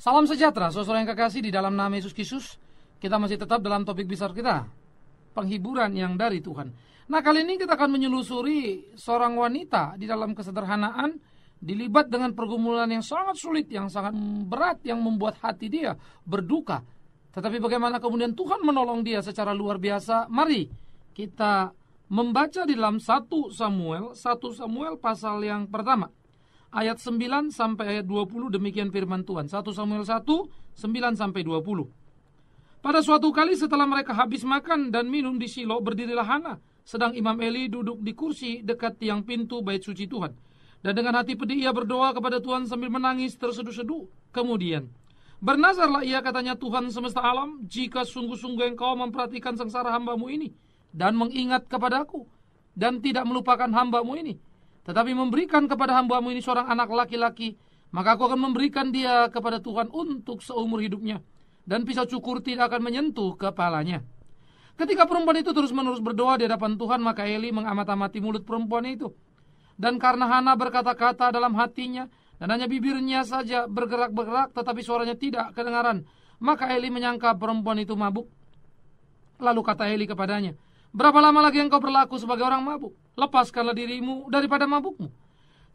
Salam sejahtera, saudara yang kekasih di dalam nama Yesus Kristus. Kita masih tetap dalam topik besar kita, penghiburan yang dari Tuhan. Nah, kali ini kita akan menyelusuri seorang wanita di dalam kesederhanaan, dilibat dengan pergumulan yang sangat sulit, yang sangat berat, yang membuat hati dia berduka. Tetapi bagaimana kemudian Tuhan menolong dia secara luar biasa. Mari kita membaca di dalam 1 Samuel pasal yang pertama, ayat 9 sampai ayat 20, demikian firman Tuhan. 1 Samuel 1, 9 sampai 20. Pada suatu kali setelah mereka habis makan dan minum di Shilo, berdirilah Hana, sedang Imam Eli duduk di kursi dekat tiang pintu bait suci Tuhan. Dan dengan hati pedih ia berdoa kepada Tuhan sambil menangis terseduh-seduh. Kemudian bernazarlah ia, katanya, Tuhan semesta alam, jika sungguh-sungguh engkau memperhatikan sengsara hambamu ini, dan mengingat kepadaku, dan tidak melupakan hambamu ini, tetapi memberikan kepada hambamu ini seorang anak laki-laki, maka aku akan memberikan dia kepada Tuhan untuk seumur hidupnya, dan pisau cukur tidak akan menyentuh kepalanya. Ketika perempuan itu terus-menerus berdoa di hadapan Tuhan, maka Eli mengamat-amati mulut perempuan itu. Dan karena Hana berkata-kata dalam hatinya, dan hanya bibirnya saja bergerak-gerak, tetapi suaranya tidak kedengaran, maka Eli menyangka perempuan itu mabuk. Lalu kata Eli kepadanya, berapa lama lagi engkau berlaku sebagai orang mabuk? Lepaskanlah dirimu daripada mabukmu.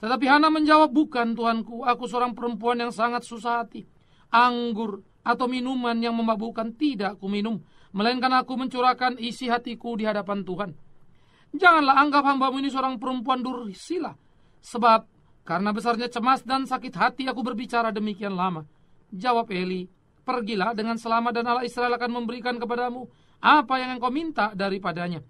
Tetapi Hana menjawab, bukan Tuanku, aku seorang perempuan yang sangat susah hati. Anggur atau minuman yang memabukkan tidak ku minum, melainkan aku mencurahkan isi hatiku di hadapan Tuhan. Janganlah anggap hambamu ini seorang perempuan dursila, sebab karena besarnya cemas dan sakit hati aku berbicara demikian lama. Jawab Eli, pergilah dengan selamat, dan Allah Israel akan memberikan kepadamu apa yang engkau minta daripadanya.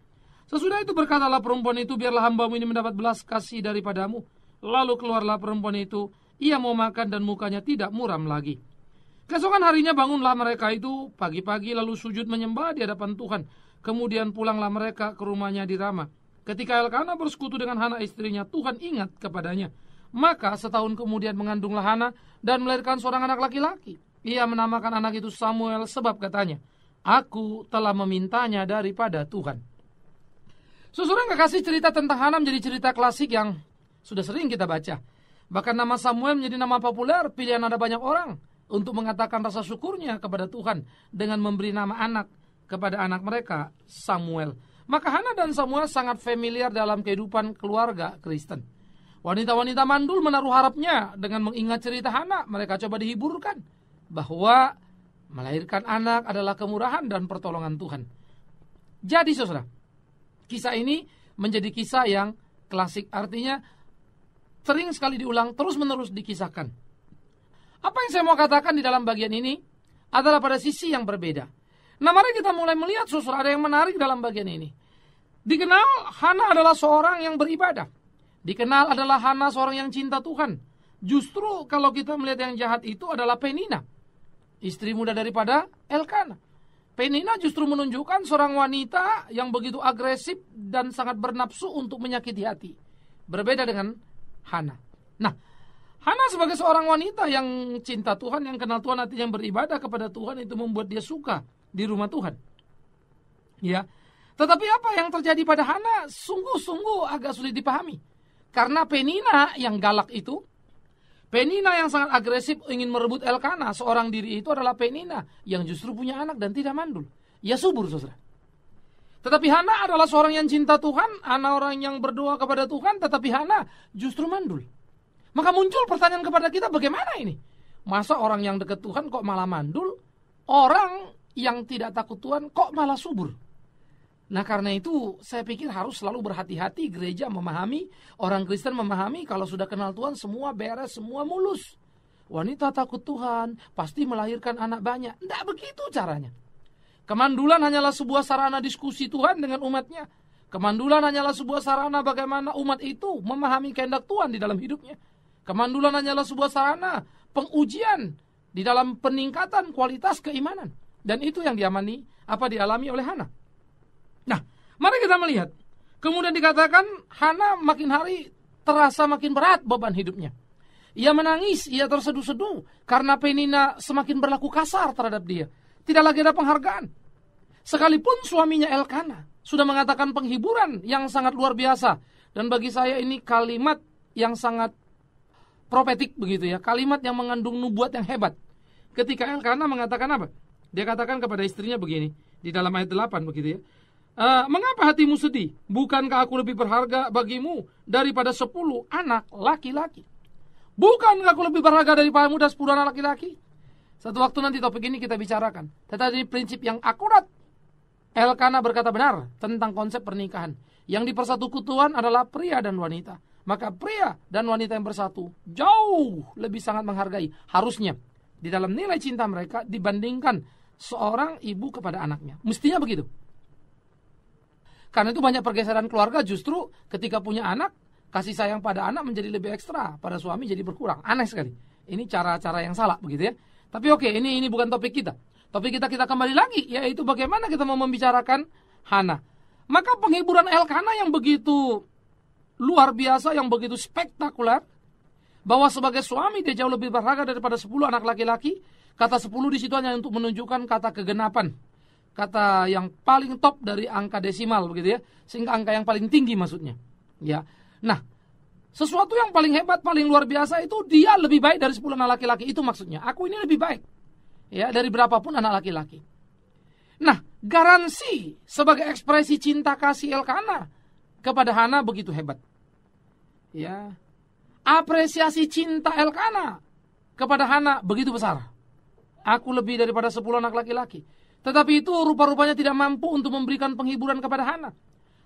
Sesudah itu berkatalah perempuan itu, biarlah hambamu ini mendapat belas kasih daripadamu. Lalu keluarlah perempuan itu, ia mau makan dan mukanya tidak muram lagi. Keesokan harinya bangunlah mereka itu pagi-pagi, lalu sujud menyembah di hadapan Tuhan. Kemudian pulanglah mereka ke rumahnya di Rama. Ketika Elkana bersekutu dengan Hana istrinya, Tuhan ingat kepadanya. Maka setahun kemudian mengandunglah Hana dan melahirkan seorang anak laki-laki. Ia menamakan anak itu Samuel, sebab katanya, aku telah memintanya daripada Tuhan. Saudara yang kekasih, cerita tentang Hana menjadi cerita klasik yang sudah sering kita baca. Bahkan nama Samuel menjadi nama populer, pilihan ada banyak orang untuk mengatakan rasa syukurnya kepada Tuhan dengan memberi nama anak kepada anak mereka, Samuel. Maka Hana dan Samuel sangat familiar dalam kehidupan keluarga Kristen. Wanita-wanita mandul menaruh harapnya dengan mengingat cerita Hana. Mereka coba dihiburkan bahwa melahirkan anak adalah kemurahan dan pertolongan Tuhan. Jadi saudara, kisah ini menjadi kisah yang klasik. Artinya sering sekali diulang, terus-menerus dikisahkan. Apa yang saya mau katakan di dalam bagian ini adalah pada sisi yang berbeda. Nah, mari kita mulai melihat, saudara, ada yang menarik dalam bagian ini. Dikenal Hana adalah seorang yang beribadah. Dikenal adalah Hana seorang yang cinta Tuhan. Justru kalau kita melihat yang jahat itu adalah Penina, istri muda daripada Elkana. Penina justru menunjukkan seorang wanita yang begitu agresif dan sangat bernafsu untuk menyakiti hati. Berbeda dengan Hana. Nah, Hana sebagai seorang wanita yang cinta Tuhan, yang kenal Tuhan, hati yang beribadah kepada Tuhan, itu membuat dia suka di rumah Tuhan. Ya. Tetapi apa yang terjadi pada Hana sungguh-sungguh agak sulit dipahami. Karena Penina yang galak itu, Penina yang sangat agresif ingin merebut Elkana, seorang diri itu adalah Penina yang justru punya anak dan tidak mandul. Ya subur, saudara. Tetapi Hana adalah seorang yang cinta Tuhan, Hana orang yang berdoa kepada Tuhan, tetapi Hana justru mandul. Maka muncul pertanyaan kepada kita, bagaimana ini? Masa orang yang dekat Tuhan kok malah mandul? Orang yang tidak takut Tuhan kok malah subur? Nah, karena itu saya pikir harus selalu berhati-hati gereja memahami, orang Kristen memahami kalau sudah kenal Tuhan semua beres, semua mulus. Wanita takut Tuhan pasti melahirkan anak banyak. Tidak begitu caranya. Kemandulan hanyalah sebuah sarana diskusi Tuhan dengan umatnya. Kemandulan hanyalah sebuah sarana bagaimana umat itu memahami kehendak Tuhan di dalam hidupnya. Kemandulan hanyalah sebuah sarana pengujian di dalam peningkatan kualitas keimanan. Dan itu yang dialami oleh Hana. Nah, mari kita melihat. Kemudian dikatakan Hana makin hari terasa makin berat beban hidupnya. Ia menangis, ia terseduh-seduh karena Penina semakin berlaku kasar terhadap dia. Tidak lagi ada penghargaan. Sekalipun suaminya Elkana sudah mengatakan penghiburan yang sangat luar biasa. Dan bagi saya ini kalimat yang sangat profetik begitu ya. Kalimat yang mengandung nubuat yang hebat. ketika Elkana mengatakan apa? Dia katakan kepada istrinya begini, di dalam ayat 8 begitu ya. Mengapa hatimu sedih? Bukankah aku lebih berharga bagimu daripada 10 anak laki-laki? Bukankah aku lebih berharga daripada muda 10 anak laki-laki? Satu waktu nanti topik ini kita bicarakan. Tetapi prinsip yang akurat, Elkana berkata benar tentang konsep pernikahan. Yang dipersatukan adalah pria dan wanita. Maka pria dan wanita yang bersatu jauh lebih sangat menghargai, harusnya, di dalam nilai cinta mereka dibandingkan seorang ibu kepada anaknya. Mestinya begitu. Karena itu banyak pergeseran keluarga justru ketika punya anak, kasih sayang pada anak menjadi lebih ekstra, pada suami jadi berkurang. Aneh sekali. Ini cara-cara yang salah begitu ya. Tapi oke, ini bukan topik kita. Topik kita kembali lagi, yaitu bagaimana kita mau membicarakan Hana. Maka penghiburan Elkana yang begitu luar biasa, yang begitu spektakuler, bahwa sebagai suami dia jauh lebih berharga daripada 10 anak laki-laki. Kata 10 di situ hanya untuk menunjukkan kata kegenapan, kata yang paling top dari angka desimal begitu ya, sehingga angka yang paling tinggi maksudnya. Ya. Nah, sesuatu yang paling hebat, paling luar biasa itu dia lebih baik dari 10 anak laki-laki, itu maksudnya. Aku ini lebih baik ya dari berapapun anak laki-laki. Nah, garansi sebagai ekspresi cinta kasih Elkana kepada Hana begitu hebat. Ya. Apresiasi cinta Elkana kepada Hana begitu besar. Aku lebih daripada 10 anak laki-laki. Tetapi itu rupa-rupanya tidak mampu untuk memberikan penghiburan kepada Hana.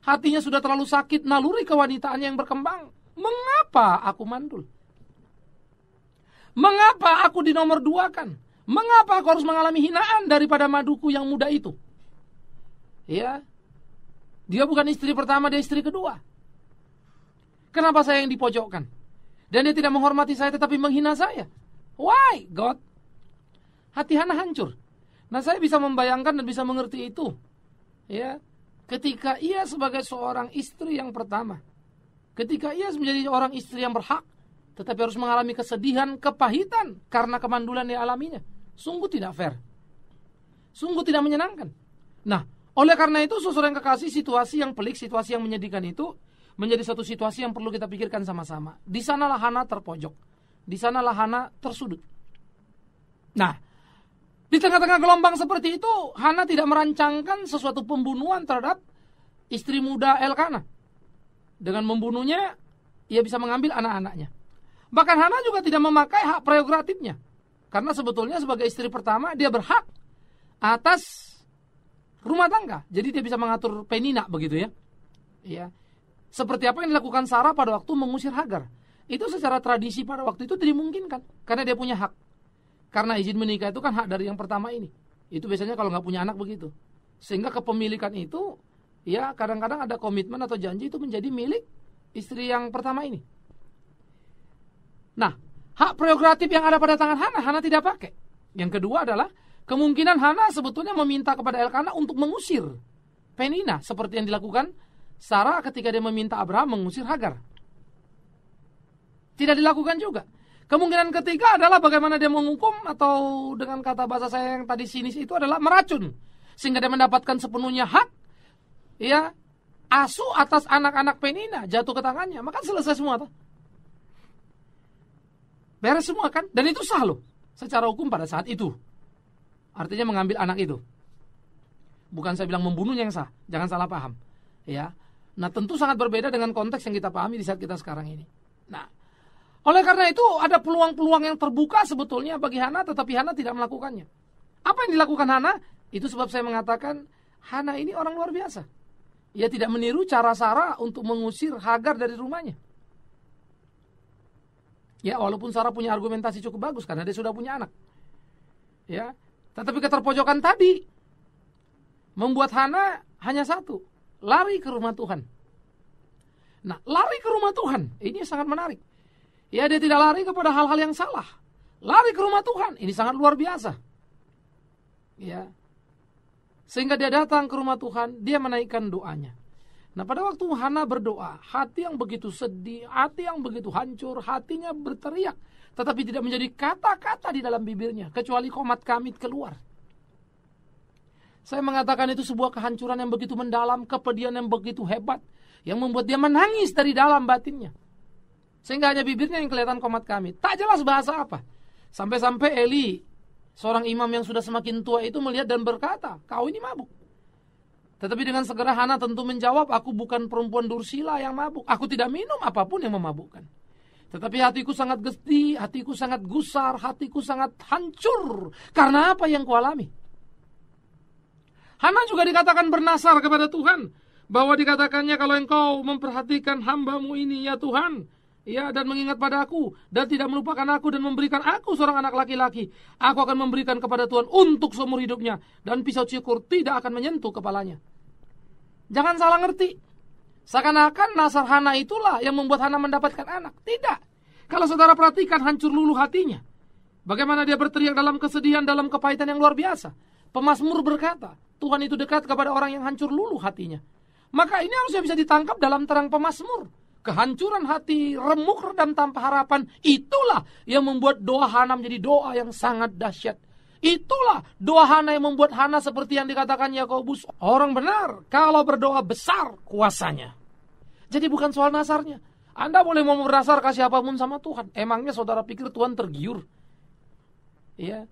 Hatinya sudah terlalu sakit, naluri kewanitaannya yang berkembang. Mengapa aku mandul? Mengapa aku dinomor duakan? Mengapa aku harus mengalami hinaan daripada maduku yang muda itu? Ya, dia bukan istri pertama, dia istri kedua. Kenapa saya yang dipojokkan? Dan dia tidak menghormati saya tetapi menghina saya. Why, God? Hati Hana hancur. Nah, saya bisa membayangkan dan bisa mengerti itu. Ya, ketika ia sebagai seorang istri yang pertama, ketika ia menjadi orang istri yang berhak, tetapi harus mengalami kesedihan, kepahitan karena kemandulan yang alaminya. Sungguh tidak fair. Sungguh tidak menyenangkan. Nah, oleh karena itu, saudara yang kekasih, situasi yang pelik, situasi yang menyedihkan itu menjadi satu situasi yang perlu kita pikirkan sama-sama. Di sanalah Hana terpojok. Di sanalah Hana tersudut. Nah, di tengah-tengah gelombang seperti itu, Hana tidak merancangkan sesuatu pembunuhan terhadap istri muda Elkana. Dengan membunuhnya, ia bisa mengambil anak-anaknya. Bahkan Hana juga tidak memakai hak prerogatifnya. Karena sebetulnya sebagai istri pertama, dia berhak atas rumah tangga. Jadi dia bisa mengatur Penina begitu ya. Ya. Seperti apa yang dilakukan Sarah pada waktu mengusir Hagar. Itu secara tradisi pada waktu itu dimungkinkan. Karena dia punya hak. Karena izin menikah itu kan hak dari yang pertama ini. Itu biasanya kalau nggak punya anak begitu. Sehingga kepemilikan itu, ya kadang-kadang ada komitmen atau janji itu menjadi milik istri yang pertama ini. Nah, hak prerogatif yang ada pada tangan Hana tidak pakai. Yang kedua adalah kemungkinan Hana sebetulnya meminta kepada Elkana untuk mengusir Penina. Seperti yang dilakukan Sarah ketika dia meminta Abraham mengusir Hagar. Tidak dilakukan juga. Kemungkinan ketiga adalah bagaimana dia menghukum, atau dengan kata bahasa saya yang tadi sinis itu adalah meracun. Sehingga dia mendapatkan sepenuhnya hak, ya, asuh atas anak-anak Penina jatuh ke tangannya. Maka selesai semua tuh. Beres semua kan? Dan itu sah loh secara hukum pada saat itu. Artinya mengambil anak itu. Bukan saya bilang membunuhnya yang sah. Jangan salah paham. Ya. Nah, tentu sangat berbeda dengan konteks yang kita pahami di saat kita sekarang ini. Nah, oleh karena itu ada peluang-peluang yang terbuka sebetulnya bagi Hana, tetapi Hana tidak melakukannya. Apa yang dilakukan Hana? Itu sebab saya mengatakan Hana ini orang luar biasa. Ia tidak meniru cara Sarah untuk mengusir Hagar dari rumahnya. Ya, walaupun Sarah punya argumentasi cukup bagus karena dia sudah punya anak. Ya, tetapi keterpojokan tadi membuat Hana hanya satu, lari ke rumah Tuhan. Nah, lari ke rumah Tuhan ini sangat menarik. Ya, dia tidak lari kepada hal-hal yang salah. Lari ke rumah Tuhan ini sangat luar biasa. Ya. Sehingga dia datang ke rumah Tuhan, dia menaikkan doanya. Nah, pada waktu Hana berdoa, hati yang begitu sedih, hati yang begitu hancur, hatinya berteriak, tetapi tidak menjadi kata-kata di dalam bibirnya, kecuali komat kamit keluar. Saya mengatakan itu sebuah kehancuran yang begitu mendalam, kepedihan yang begitu hebat, yang membuat dia menangis dari dalam batinnya. Sehingga hanya bibirnya yang kelihatan komat kamit. Tak jelas bahasa apa. Sampai-sampai Eli, Seorang imam yang sudah semakin tua itu melihat dan berkata, kau ini mabuk. Tetapi dengan segera Hana tentu menjawab, aku bukan perempuan dursila yang mabuk. Aku tidak minum apapun yang memabukkan. Tetapi hatiku sangat gesti, hatiku sangat gusar, hatiku sangat hancur. Karena apa yang kualami? Hana juga dikatakan bernasar kepada Tuhan. Bahwa dikatakannya, kalau engkau memperhatikan hamba-Mu ini ya Tuhan, ya, dan mengingat padaku, dan tidak melupakan aku, dan memberikan aku seorang anak laki-laki, aku akan memberikan kepada Tuhan untuk seumur hidupnya, dan pisau cukur tidak akan menyentuh kepalanya. Jangan salah ngerti. Seakan-akan nasar Hana itulah yang membuat Hana mendapatkan anak. Tidak. Kalau saudara perhatikan hancur luluh hatinya. Bagaimana dia berteriak dalam kesedihan, dalam kepahitan yang luar biasa. Pemazmur berkata, Tuhan itu dekat kepada orang yang hancur luluh hatinya. Maka ini harusnya bisa ditangkap dalam terang Pemazmur. Kehancuran hati, remuk redam tanpa harapan, itulah yang membuat doa Hana menjadi doa yang sangat dahsyat. Itulah doa Hana yang membuat Hana seperti yang dikatakan Yakobus, orang benar kalau berdoa besar kuasanya. Jadi bukan soal nasarnya. Anda boleh mau bernasar kasih apapun sama Tuhan. Emangnya saudara pikir Tuhan tergiur? Ya.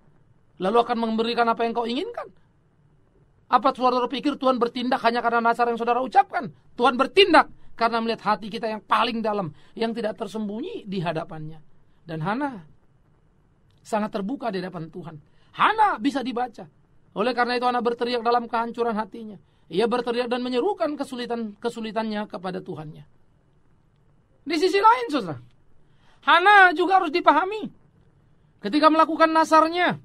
Lalu akan memberikan apa yang kau inginkan? Apa saudara pikir Tuhan bertindak hanya karena nasar yang saudara ucapkan? Tuhan bertindak karena melihat hati kita yang paling dalam, yang tidak tersembunyi di hadapannya. Dan Hana sangat terbuka di hadapan Tuhan. Hana bisa dibaca. Oleh karena itu Hana berteriak dalam kehancuran hatinya. Ia berteriak dan menyerukan kesulitannya kepada Tuhannya. Di sisi lain, saudara, Hana juga harus dipahami. Ketika melakukan nasarnya,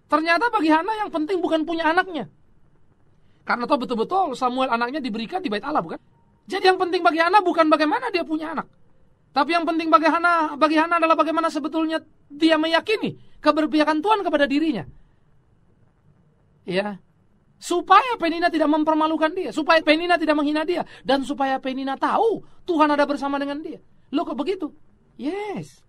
ternyata bagi Hana yang penting bukan punya anaknya. Karena tahu betul-betul Samuel anaknya diberikan di bait Allah, bukan? Jadi yang penting bagi Hana bukan bagaimana dia punya anak. Tapi yang penting bagi Hana adalah bagaimana sebetulnya dia meyakini keberpihakan Tuhan kepada dirinya. Ya. Supaya Penina tidak mempermalukan dia, supaya Penina tidak menghina dia, dan supaya Penina tahu Tuhan ada bersama dengan dia. Loh kok begitu? Yes.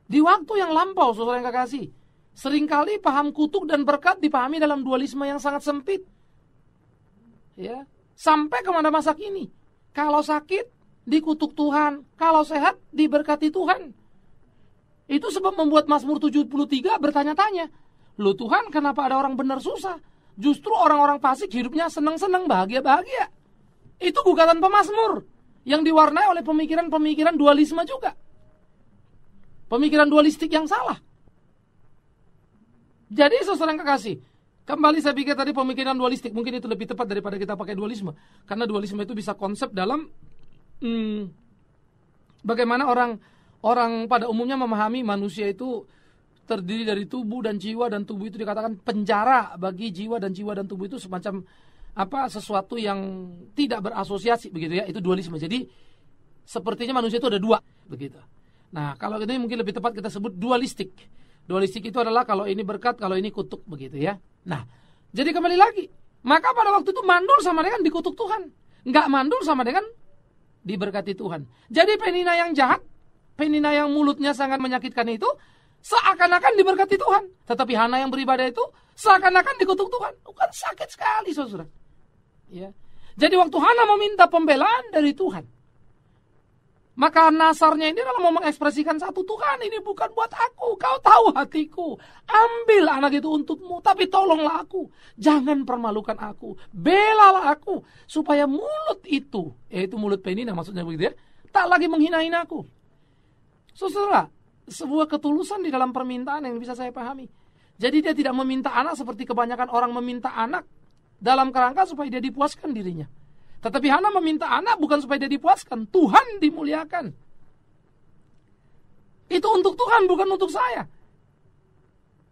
Di waktu yang lampau, saudara yang kekasih, seringkali paham kutuk dan berkat dipahami dalam dualisme yang sangat sempit. Ya. Sampai kepada masa kini, kalau sakit dikutuk Tuhan, kalau sehat diberkati Tuhan. Itu sebab membuat Mazmur 73 bertanya-tanya, loh Tuhan, kenapa ada orang benar susah? Justru orang-orang fasik hidupnya senang-senang, bahagia-bahagia. Itu gugatan pemazmur yang diwarnai oleh pemikiran-pemikiran dualisme juga. Pemikiran dualistik yang salah. Jadi saudara yang kekasih, kembali saya pikir tadi pemikiran dualistik, mungkin itu lebih tepat daripada kita pakai dualisme. Karena dualisme itu bisa konsep dalam bagaimana orang pada umumnya memahami manusia itu terdiri dari tubuh dan jiwa, dan tubuh itu dikatakan penjara bagi jiwa, dan jiwa dan tubuh itu semacam sesuatu yang tidak berasosiasi, begitu ya. Itu dualisme. Jadi sepertinya manusia itu ada dua, begitu. Nah, kalau ini mungkin lebih tepat kita sebut dualistik. Dualistik itu adalah kalau ini berkat, kalau ini kutuk, begitu ya. Nah, jadi kembali lagi, maka pada waktu itu mandul sama dengan dikutuk Tuhan, nggak mandul sama dengan diberkati Tuhan. Jadi Penina yang jahat, Penina yang mulutnya sangat menyakitkan itu seakan-akan diberkati Tuhan. Tetapi Hana yang beribadah itu seakan-akan dikutuk Tuhan. Bukan, sakit sekali, saudara. Ya. Jadi waktu Hana meminta pembelaan dari Tuhan, maka nasarnya ini adalah mau mengekspresikan satu, Tuhan ini bukan buat aku, kau tahu hatiku, ambil anak itu untukmu, tapi tolonglah aku, jangan permalukan aku, belalah aku, supaya mulut itu, yaitu mulut Penina maksudnya begitu ya, tak lagi menghina-hina aku. Saudara, sebuah ketulusan di dalam permintaan yang bisa saya pahami. Jadi dia tidak meminta anak seperti kebanyakan orang meminta anak dalam kerangka supaya dia dipuaskan dirinya. Tetapi Hana meminta anak bukan supaya dia dipuaskan, Tuhan dimuliakan. Itu untuk Tuhan, bukan untuk saya.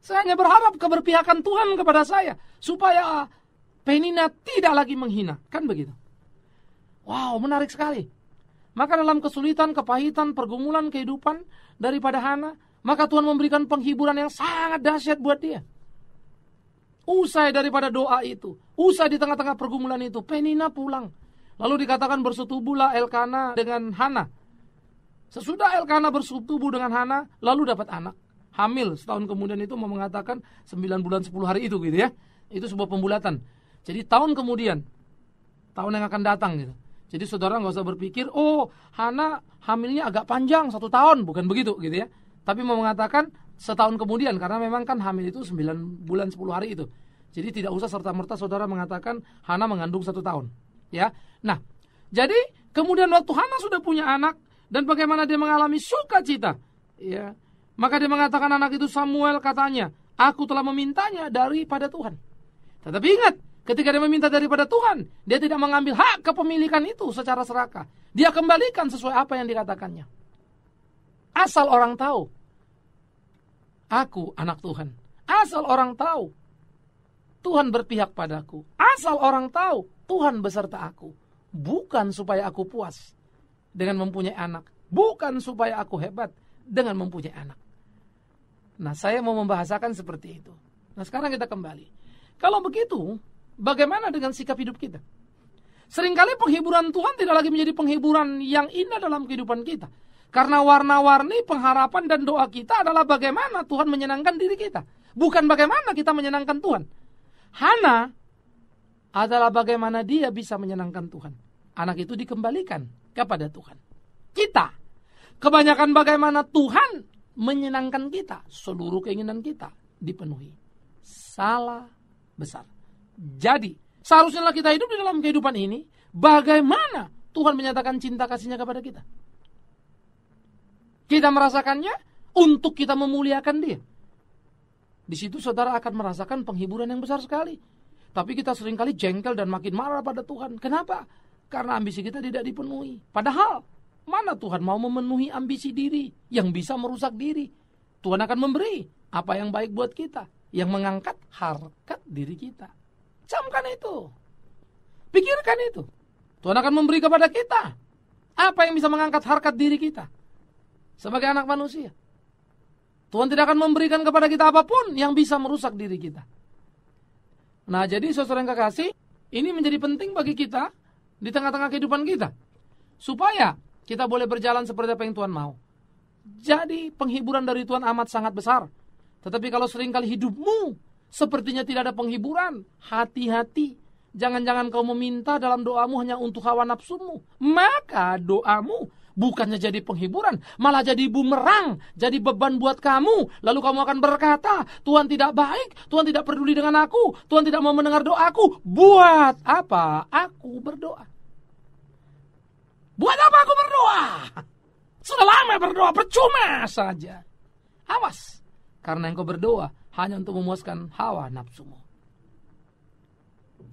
Saya hanya berharap keberpihakan Tuhan kepada saya, supaya Penina tidak lagi menghina. Kan begitu. Wow, menarik sekali. Maka dalam kesulitan, kepahitan, pergumulan kehidupan daripada Hana, maka Tuhan memberikan penghiburan yang sangat dahsyat buat dia. Usai daripada doa itu, usai di tengah-tengah pergumulan itu, Penina pulang. Lalu dikatakan bersetubuhlah Elkana dengan Hana. Sesudah Elkana bersetubuh dengan Hana, lalu dapat anak. Hamil setahun kemudian itu mau mengatakan 9 bulan 10 hari itu gitu ya. Itu sebuah pembulatan. Jadi tahun kemudian, tahun yang akan datang gitu. Jadi saudara gak usah berpikir, oh Hana hamilnya agak panjang 1 tahun, bukan begitu gitu ya. Tapi mau mengatakan setahun kemudian, karena memang kan hamil itu 9 bulan 10 hari itu. Jadi tidak usah serta-merta saudara mengatakan Hana mengandung 1 tahun. Ya, nah, jadi kemudian waktu Hana sudah punya anak dan bagaimana dia mengalami sukacita, ya, maka dia mengatakan anak itu Samuel katanya, aku telah memintanya daripada Tuhan. Tetapi ingat, ketika dia meminta daripada Tuhan, dia tidak mengambil hak kepemilikan itu secara serakah. Dia kembalikan sesuai apa yang dikatakannya. Asal orang tahu, aku anak Tuhan. Asal orang tahu, Tuhan berpihak padaku. Asal orang tahu, Tuhan beserta aku. Bukan supaya aku puas dengan mempunyai anak. Bukan supaya aku hebat dengan mempunyai anak. Nah, saya mau membahasakan seperti itu. Nah, sekarang kita kembali. Kalau begitu, bagaimana dengan sikap hidup kita? Seringkali penghiburan Tuhan tidak lagi menjadi penghiburan yang indah dalam kehidupan kita. Karena warna-warni pengharapan dan doa kita adalah bagaimana Tuhan menyenangkan diri kita. Bukan bagaimana kita menyenangkan Tuhan. Hana adalah bagaimana dia bisa menyenangkan Tuhan. Anak itu dikembalikan kepada Tuhan. Kita, kebanyakan bagaimana Tuhan menyenangkan kita. Seluruh keinginan kita dipenuhi. Salah besar. Jadi, seharusnya kita hidup di dalam kehidupan ini, bagaimana Tuhan menyatakan cinta kasihnya kepada kita. Kita merasakannya untuk kita memuliakan dia. Di situ saudara akan merasakan penghiburan yang besar sekali. Tapi kita seringkali jengkel dan makin marah pada Tuhan. Kenapa? Karena ambisi kita tidak dipenuhi. Padahal, mana Tuhan mau memenuhi ambisi diri yang bisa merusak diri. Tuhan akan memberi apa yang baik buat kita. Yang mengangkat harkat diri kita. Camkan itu. Pikirkan itu. Tuhan akan memberi kepada kita apa yang bisa mengangkat harkat diri kita sebagai anak manusia. Tuhan tidak akan memberikan kepada kita apapun yang bisa merusak diri kita. Nah, jadi saudara yang kekasih, ini menjadi penting bagi kita di tengah-tengah kehidupan kita, supaya kita boleh berjalan seperti apa yang Tuhan mau. Jadi penghiburan dari Tuhan amat sangat besar. Tetapi kalau seringkali hidupmu sepertinya tidak ada penghiburan, hati-hati. Jangan-jangan kau meminta dalam doamu hanya untuk hawa nafsumu. Maka doamu bukannya jadi penghiburan, malah jadi bumerang, jadi beban buat kamu. Lalu kamu akan berkata, Tuhan tidak baik, Tuhan tidak peduli dengan aku, Tuhan tidak mau mendengar doaku. Buat apa aku berdoa? Buat apa aku berdoa? Sudah lama berdoa, percuma saja. Awas, karena engkau berdoa hanya untuk memuaskan hawa nafsumu.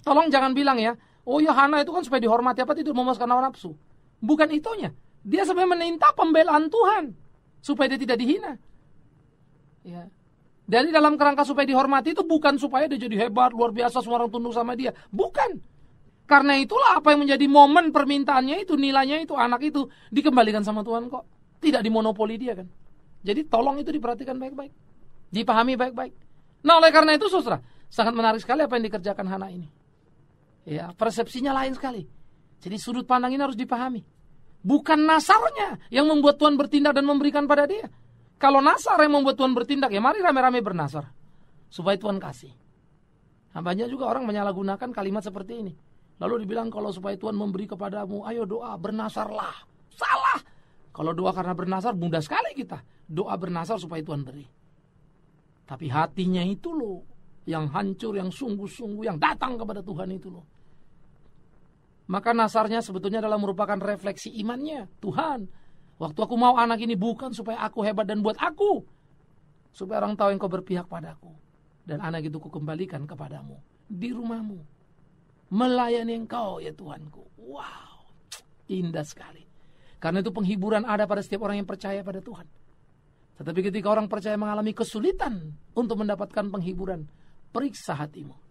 Tolong jangan bilang ya, oh ya Hana itu kan supaya dihormati, apa tidak memuaskan hawa nafsu. Bukan itunya. Dia sebenarnya meminta pembelaan Tuhan supaya dia tidak dihina. Ya. Dari dalam kerangka supaya dihormati itu bukan supaya dia jadi hebat, luar biasa, semua orang tunduk sama dia. Bukan. Karena itulah apa yang menjadi momen permintaannya itu, nilainya itu, anak itu dikembalikan sama Tuhan kok. Tidak dimonopoli dia kan. Jadi tolong itu diperhatikan baik-baik. Dipahami baik-baik. Nah, oleh karena itu saudara, sangat menarik sekali apa yang dikerjakan Hana ini. Ya, persepsinya lain sekali. Jadi sudut pandang ini harus dipahami. Bukan nasarnya yang membuat Tuhan bertindak dan memberikan pada dia. Kalau nasar yang membuat Tuhan bertindak, ya mari rame-rame bernasar. Supaya Tuhan kasih. Nah, banyak juga orang menyalahgunakan kalimat seperti ini. Lalu dibilang kalau supaya Tuhan memberi kepadamu, ayo doa, bernasarlah. Salah. Kalau doa karena bernasar, mudah sekali kita. Doa bernasar supaya Tuhan beri. Tapi hatinya itu loh, yang hancur, yang sungguh-sungguh, yang datang kepada Tuhan itu loh. Maka nasarnya sebetulnya adalah merupakan refleksi imannya. Tuhan, waktu aku mau anak ini bukan supaya aku hebat dan buat aku, supaya orang tahu engkau berpihak padaku. Dan anak itu kukembalikan kepadamu di rumahmu, melayani engkau ya Tuhanku. Wow, indah sekali. Karena itu penghiburan ada pada setiap orang yang percaya pada Tuhan. Tetapi ketika orang percaya mengalami kesulitan untuk mendapatkan penghiburan, periksa hatimu.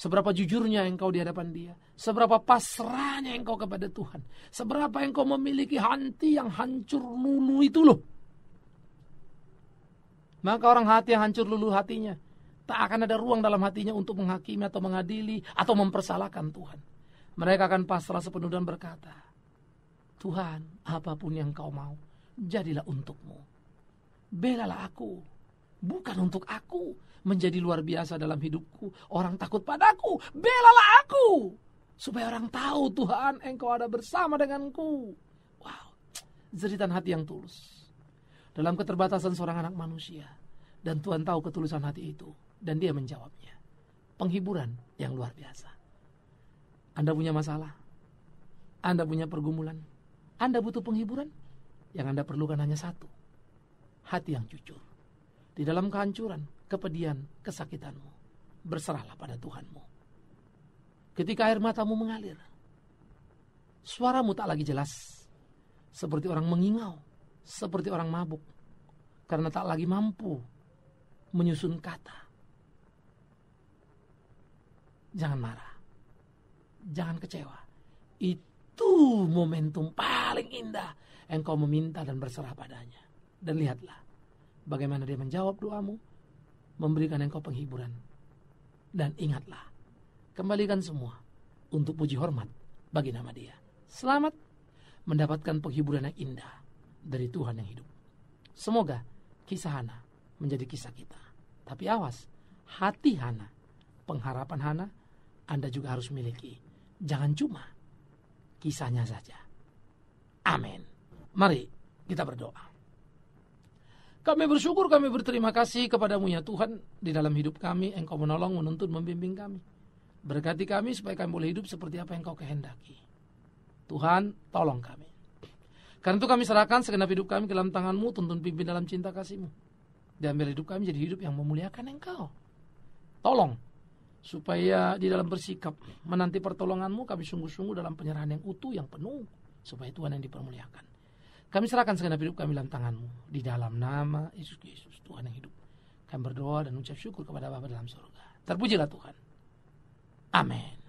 Seberapa jujurnya engkau di hadapan dia. Seberapa pasrahnya engkau kepada Tuhan. Seberapa engkau memiliki hati yang hancur lulu itu loh. Maka orang hati yang hancur lulu hatinya, tak akan ada ruang dalam hatinya untuk menghakimi atau mengadili atau mempersalahkan Tuhan. Mereka akan pasrah sepenuh dan berkata, Tuhan, apapun yang kau mau, jadilah untukmu. Belalah aku, bukan untuk aku menjadi luar biasa dalam hidupku. Orang takut padaku, belalah aku, supaya orang tahu Tuhan, engkau ada bersama denganku. Wow, jeritan hati yang tulus. Dalam keterbatasan seorang anak manusia, Dan Tuhan tahu ketulusan hati itu. Dan dia menjawabnya. Penghiburan yang luar biasa. Anda punya masalah, Anda punya pergumulan, Anda butuh penghiburan. Yang Anda perlukan hanya satu, hati yang jujur. Di dalam kehancuran, kepedihan, kesakitanmu, berserahlah pada Tuhanmu. Ketika air matamu mengalir, suaramu tak lagi jelas, seperti orang mengingau, seperti orang mabuk, karena tak lagi mampu menyusun kata. Jangan marah, jangan kecewa. Itu momentum paling indah engkau meminta dan berserah padanya. Dan lihatlah bagaimana dia menjawab doamu, memberikan engkau penghiburan. Dan ingatlah, kembalikan semua untuk puji hormat bagi nama dia. Selamat mendapatkan penghiburan yang indah dari Tuhan yang hidup. Semoga kisah Hana menjadi kisah kita. Tapi awas, hati Hana, pengharapan Hana, Anda juga harus miliki. Jangan cuma kisahnya saja. Amin. Mari kita berdoa. Kami bersyukur, kami berterima kasih kepadamu ya Tuhan. Di dalam hidup kami, Engkau menolong, menuntun, membimbing kami. Berkati kami supaya kami boleh hidup seperti apa yang Engkau kehendaki. Tuhan, tolong kami. Karena itu kami serahkan segenap hidup kami ke dalam tangan-Mu, tuntun pimpin dalam cinta kasih-Mu. Dan biar hidup kami jadi hidup yang memuliakan Engkau. Tolong, supaya di dalam bersikap menanti pertolongan-Mu, kami sungguh-sungguh dalam penyerahan yang utuh, yang penuh, supaya Tuhan yang dipermuliakan. Kami serahkan segenap hidup kami dalam tangan-Mu. Di dalam nama Yesus Kristus, Tuhan yang hidup. Kami berdoa dan ucap syukur kepada Bapa dalam surga. Terpujilah Tuhan. Amin.